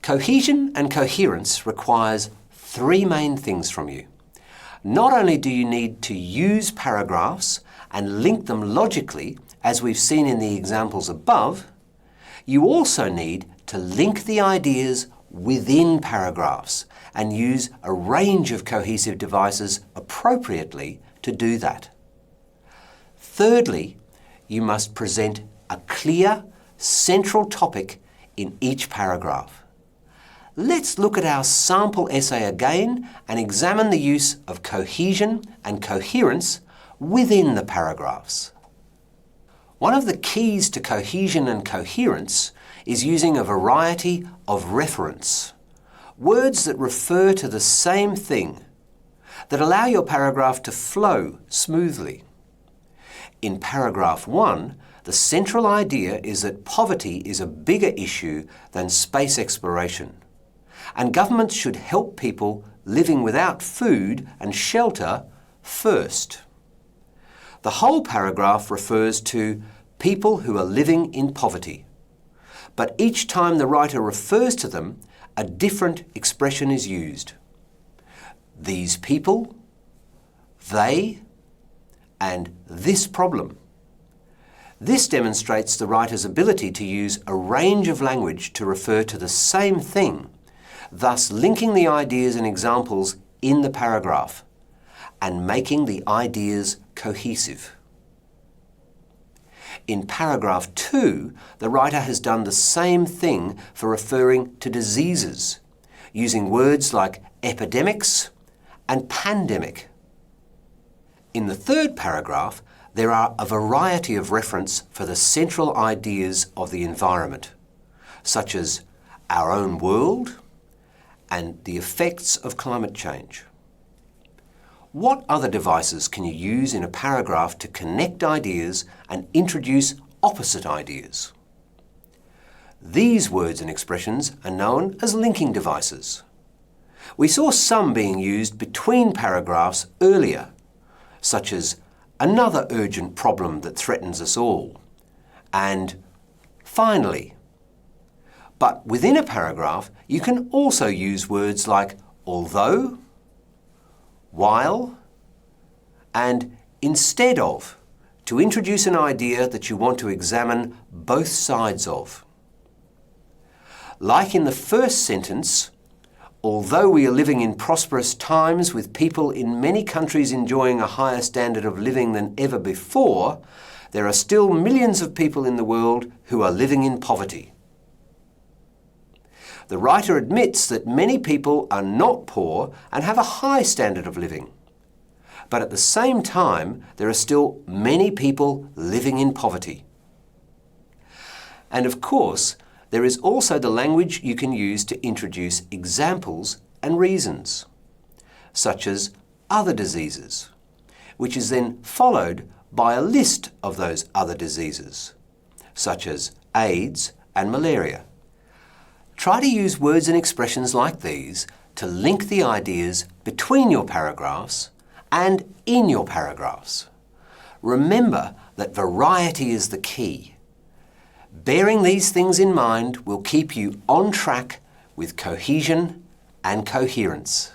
Cohesion and coherence requires three main things from you. Not only do you need to use paragraphs and link them logically, as we've seen in the examples above, you also need to link the ideas within paragraphs and use a range of cohesive devices appropriately to do that. Thirdly, you must present a clear, central topic in each paragraph. Let's look at our sample essay again and examine the use of cohesion and coherence within the paragraphs. One of the keys to cohesion and coherence is using a variety of reference, words that refer to the same thing, that allow your paragraph to flow smoothly. In paragraph 1, the central idea is that poverty is a bigger issue than space exploration, and governments should help people living without food and shelter first. The whole paragraph refers to people who are living in poverty, but each time the writer refers to them, a different expression is used. These people, they, and this problem. This demonstrates the writer's ability to use a range of language to refer to the same thing, thus linking the ideas and examples in the paragraph and making the ideas cohesive. In paragraph 2, the writer has done the same thing for referring to diseases, using words like epidemics and pandemic. In the third paragraph, there are a variety of reference for the central ideas of the environment, such as our own world and the effects of climate change. What other devices can you use in a paragraph to connect ideas and introduce opposite ideas? These words and expressions are known as linking devices. We saw some being used between paragraphs earlier, such as another urgent problem that threatens us all, and finally. But within a paragraph, you can also use words like although, while, and instead of to introduce an idea that you want to examine both sides of. Like in the first sentence, although we are living in prosperous times with people in many countries enjoying a higher standard of living than ever before, there are still millions of people in the world who are living in poverty. The writer admits that many people are not poor and have a high standard of living. But at the same time, there are still many people living in poverty. And of course, there is also the language you can use to introduce examples and reasons, such as other diseases, which is then followed by a list of those other diseases, such as AIDS and malaria. Try to use words and expressions like these to link the ideas between your paragraphs and in your paragraphs. Remember that variety is the key. Bearing these things in mind will keep you on track with cohesion and coherence.